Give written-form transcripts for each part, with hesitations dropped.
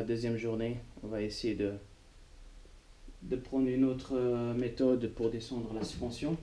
la deuxième journée. On va essayer de prendre une autre méthode pour descendre la suspension.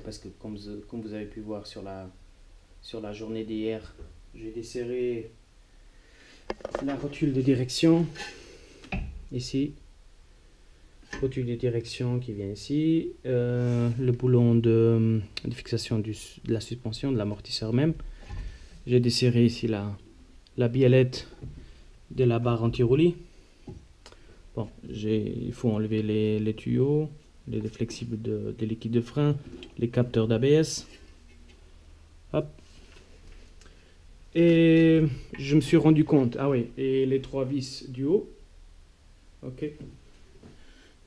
Parce que comme vous avez pu voir sur la journée d'hier, j'ai desserré la rotule de direction ici. Rotule de direction qui vient ici. Le boulon de fixation de la suspension, de l'amortisseur même. J'ai desserré ici la biellette de la barre anti-roulis. Bon, il faut enlever les tuyaux, les flexibles de liquide de frein, les capteurs d'ABS. Hop. Et je me suis rendu compte, ah oui, et les 3 vis du haut. Ok.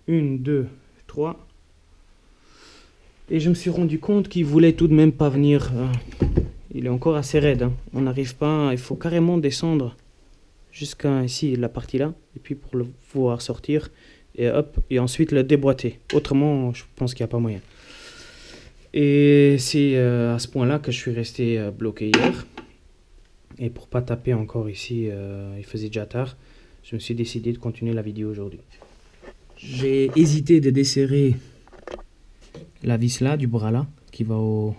1, 2, 3. Et je me suis rendu compte qu'il voulait tout de même pas venir. Il est encore assez raide. Hein. On n'arrive pas, il faut carrément descendre jusqu'à ici, la partie là. Et puis pour le pouvoir sortir. Et hop, et ensuite le déboîter. Autrement, je pense qu'il n'y a pas moyen. Et c'est à ce point là que je suis resté bloqué hier. Et pour pas taper encore ici, il faisait déjà tard. Je me suis décidé de continuer la vidéo aujourd'hui. J'ai hésité de desserrer la vis là, du bras là, qui va au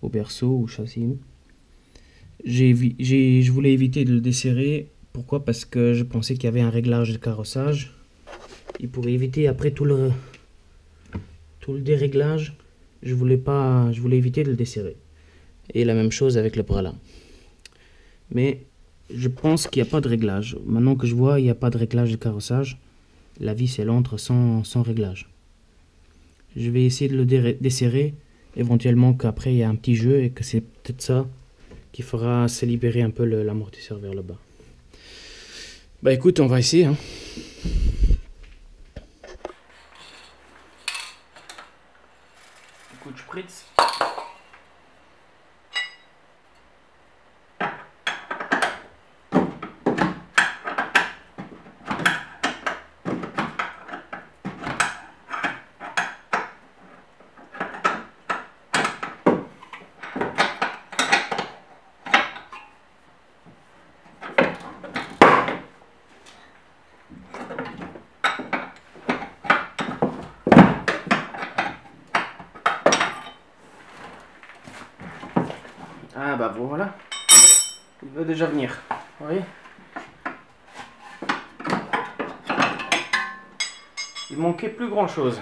berceau ou châssis. Je voulais éviter de le desserrer. Pourquoi? Parce que je pensais qu'il y avait un réglage de carrossage. Il pourrait éviter après tout le déréglage. Je voulais éviter de le desserrer. Et la même chose avec le bras là. Mais je pense qu'il n'y a pas de réglage. Maintenant que je vois, il n'y a pas de réglage de carrossage. La vis elle entre sans réglage. Je vais essayer de le desserrer. Éventuellement qu'après il y a un petit jeu et que c'est peut-être ça qui fera se libérer un peu l'amortisseur vers le bas. Bah écoute, on va essayer. Hein. Écoute, spritz. Ah bah voilà, il veut déjà venir, vous voyez. Il manquait plus grand chose.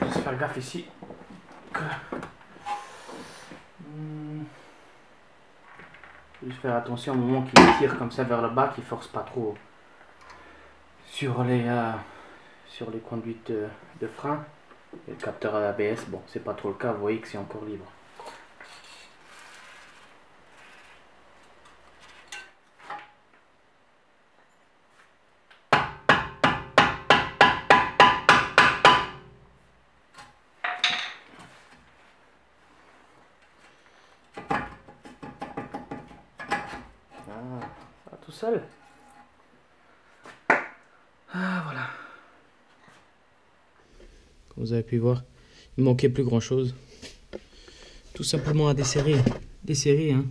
Juste faire gaffe ici. Juste faire attention au moment qu'il tire comme ça vers le bas, qu'il force pas trop sur les conduites de frein. Et le capteur à ABS, bon c'est pas trop le cas, vous voyez que c'est encore libre. Ça tout seul. Ah voilà. Comme vous avez pu voir, il manquait plus grand chose. Tout simplement à desserrer hein,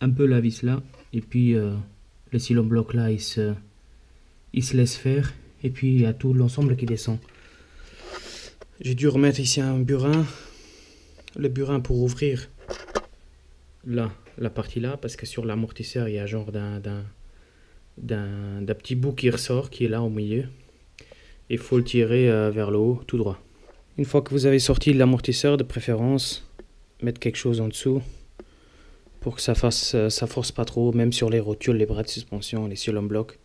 un peu la vis là. Et puis le silo bloc là, il se laisse faire. Et puis il y a tout l'ensemble qui descend. J'ai dû remettre ici un burin. Le burin pour ouvrir là, la partie là, parce que sur l'amortisseur il y a genre d'un petit bout qui ressort, qui est là au milieu. Il faut le tirer vers le haut, tout droit. Une fois que vous avez sorti l'amortisseur, de préférence, mettre quelque chose en dessous pour que ça force pas trop, même sur les rotules, les bras de suspension, les silo blocs.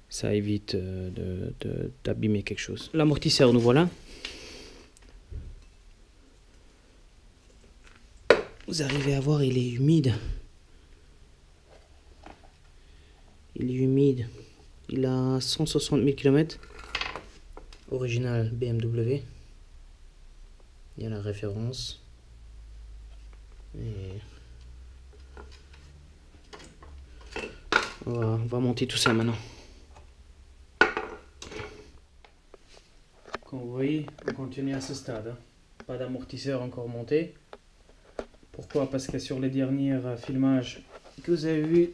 Ça évite d'abîmer quelque chose. L'amortisseur, nous voilà. Vous arrivez à voir, il est humide. Il est humide. Il a 160 000 km. Original BMW. Il y a la référence. Et on va monter tout ça maintenant. Comme vous voyez, on continue à ce stade. Hein. Pas d'amortisseur encore monté. Pourquoi? Parce que sur les derniers filmages que vous avez vus,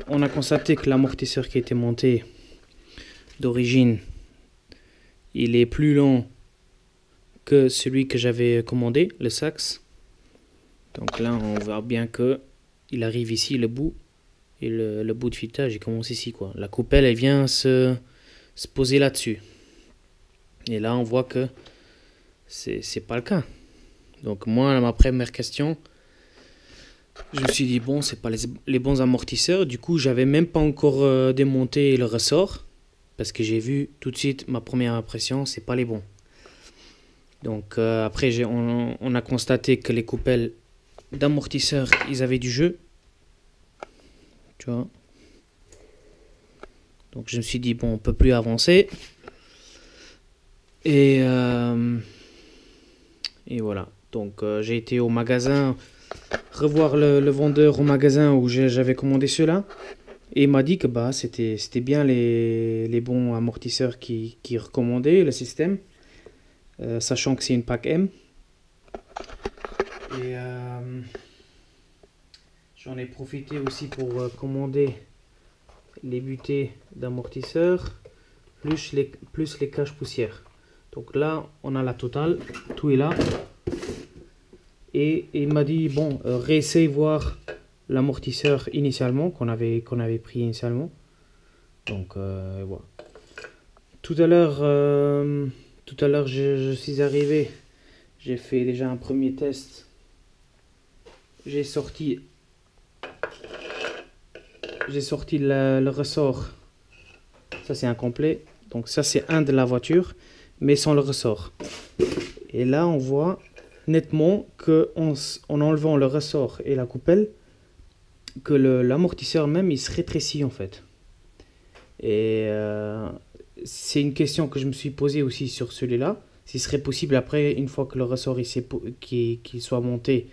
on a constaté que l'amortisseur qui était monté d'origine, il est plus long que celui que j'avais commandé, le Sachs. Donc là, on voit bien que il arrive ici, le bout, et le bout de filetage, il commence ici, quoi. La coupelle, elle vient se poser là-dessus. Et là, on voit que c'est pas le cas. Donc moi, ma première question, je me suis dit, bon, c'est pas les bons amortisseurs. Du coup, j'avais même pas encore démonté le ressort, parce que j'ai vu tout de suite, ma première impression, c'est pas les bons. Donc après, on a constaté que les coupelles d'amortisseurs, ils avaient du jeu. Tu vois. Donc je me suis dit, bon, on peut plus avancer. Et voilà. Donc j'ai été au magasin, revoir le vendeur au magasin où j'avais commandé ceux-là. Et il m'a dit que bah, c'était bien les bons amortisseurs qui recommandaient le système. Sachant que c'est une pack M. Et j'en ai profité aussi pour commander les butées d'amortisseurs plus les caches poussières. Donc là, on a la totale, tout est là. Et il m'a dit, bon, réessaye voir l'amortisseur initialement, qu'on avait pris initialement. Donc voilà. Tout à l'heure, je suis arrivé, j'ai fait déjà un premier test. J'ai sorti le ressort. Ça c'est incomplet. Donc ça c'est un de la voiture, mais sans le ressort. Et là on voit nettement que en enlevant le ressort et la coupelle, que l'amortisseur même il se rétrécit en fait. Et c'est une question que je me suis posée aussi sur celui-là. S'il serait possible après, une fois que le ressort qu'il soit monté,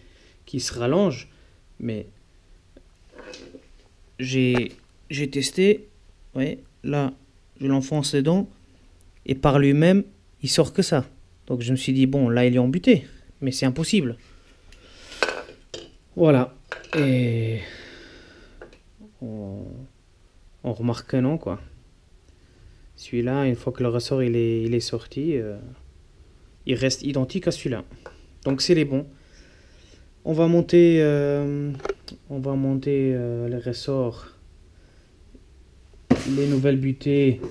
qu'il se rallonge. Mais j'ai testé. Ouais, là, je l'enfonce dedans. Et par lui-même, il sort que ça. Donc je me suis dit, bon, là, il est embuté. Mais c'est impossible. Voilà. Et on remarque que non, quoi. Celui-là, une fois que le ressort il est sorti, il reste identique à celui-là. Donc c'est les bons. On va monter les ressorts, les nouvelles butées,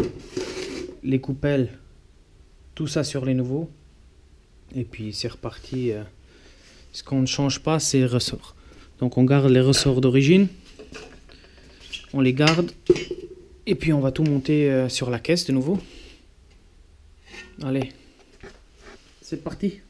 les coupelles, tout ça sur les nouveaux. Et puis c'est reparti. Ce qu'on ne change pas, c'est les ressorts. Donc on garde les ressorts d'origine. On les garde. Et puis on va tout monter sur la caisse de nouveau. Allez, c'est parti.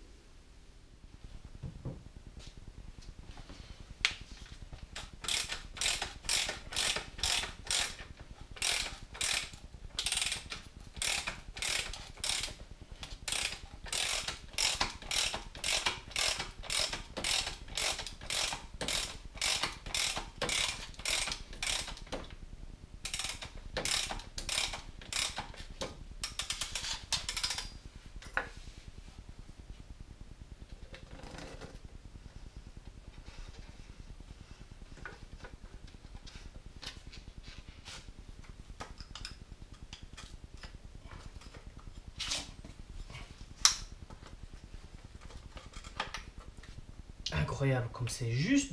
Incroyable comme c'est juste.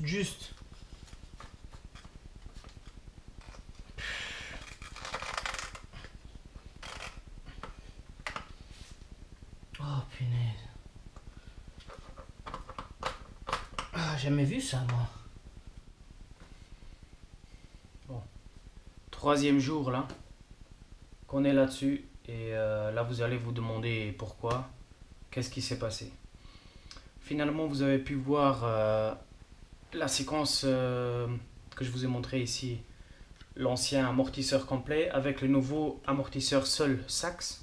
Oh punaise. Ah, jamais vu ça moi. Bon. Troisième jour là qu'on est là-dessus et là vous allez vous demander pourquoi, qu'est-ce qui s'est passé. Finalement, vous avez pu voir la séquence que je vous ai montré ici, l'ancien amortisseur complet avec le nouveau amortisseur seul Sachs.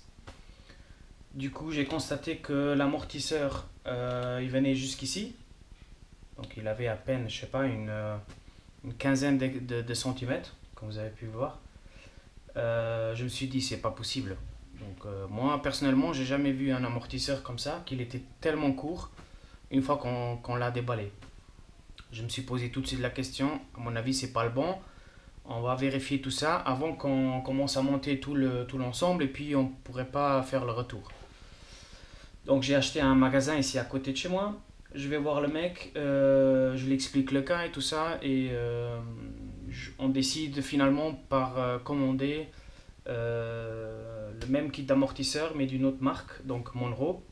Du coup, j'ai constaté que l'amortisseur, il venait jusqu'ici. Donc, il avait à peine, je sais pas, une quinzaine de centimètres, comme vous avez pu voir. Je me suis dit, c'est pas possible. Donc, moi, personnellement, j'ai jamais vu un amortisseur comme ça, qu'il était tellement court. Une fois qu'on l'a déballé, je me suis posé tout de suite la question. À mon avis, c'est pas le bon. On va vérifier tout ça avant qu'on commence à monter tout l'ensemble et puis on ne pourrait pas faire le retour. Donc j'ai acheté un magasin ici à côté de chez moi. Je vais voir le mec, je lui explique le cas et tout ça et on décide finalement par commander le même kit d'amortisseur mais d'une autre marque, donc Monroe,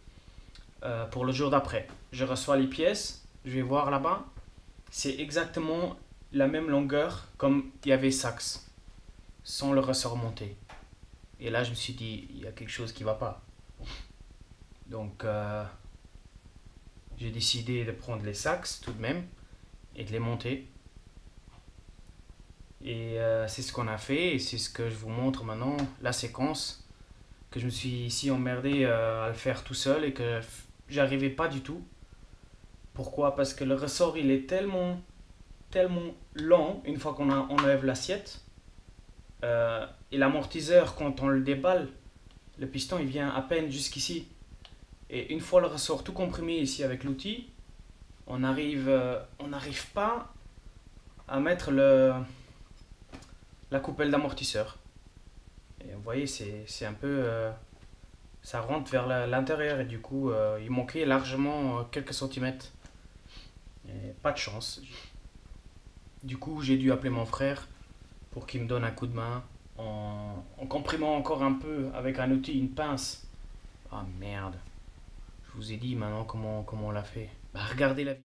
pour le jour d'après. Je reçois les pièces, je vais voir là-bas, c'est exactement la même longueur comme il y avait Sachs, sans le ressort monté. Et là je me suis dit, il y a quelque chose qui va pas. Donc j'ai décidé de prendre les Sachs tout de même et de les monter. Et c'est ce qu'on a fait et c'est ce que je vous montre maintenant, la séquence que je me suis ici emmerdé à le faire tout seul et que j'arrivais pas du tout. Pourquoi? Parce que le ressort il est tellement lent une fois qu'on enlève l'assiette et l'amortisseur quand on le déballe, le piston il vient à peine jusqu'ici. Et une fois le ressort tout comprimé ici avec l'outil, on n'arrive pas à mettre la coupelle d'amortisseur. Et vous voyez, c'est un peu... ça rentre vers l'intérieur et du coup, il manquait largement quelques centimètres. Et pas de chance. Du coup, j'ai dû appeler mon frère pour qu'il me donne un coup de main en comprimant encore un peu avec un outil, une pince. Ah merde. Je vous ai dit maintenant comment on l'a fait. Bah regardez la vidéo.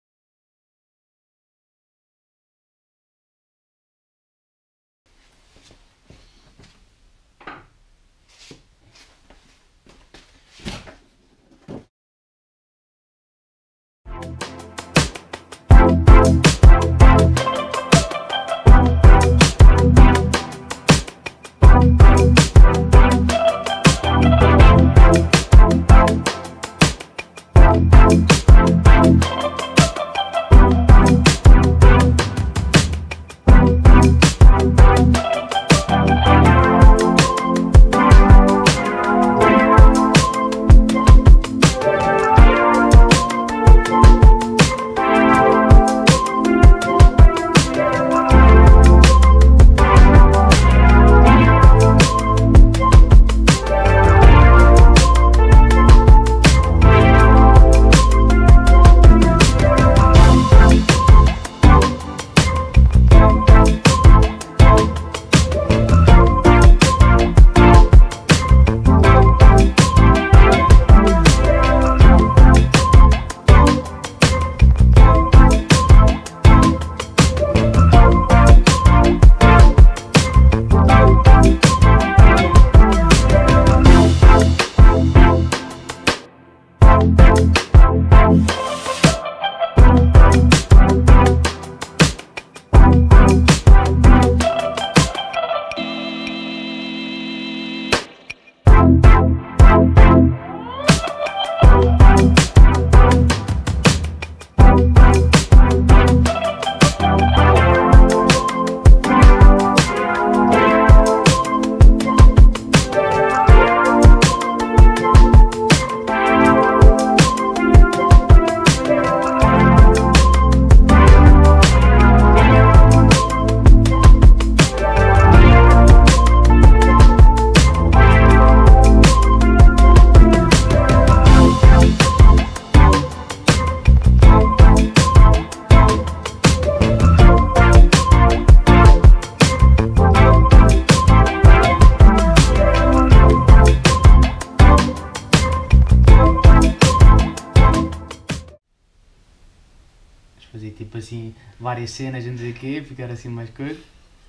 Fazer tipo assim várias cenas, não sei o quê, ficar assim mais coisa,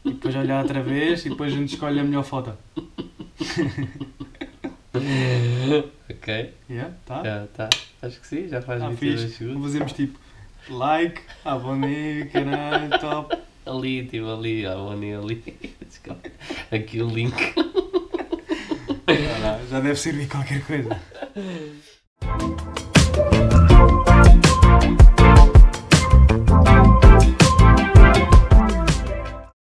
e depois olhar outra vez e depois a gente escolhe a melhor foto. Ok. Yeah, tá? Já tá. Acho que sim, já faz 22 Fixe. segundos. Fazemos tipo like, abonei, caralho, top. Ali, tipo ali, ali. Aqui o link. Já deve servir qualquer coisa.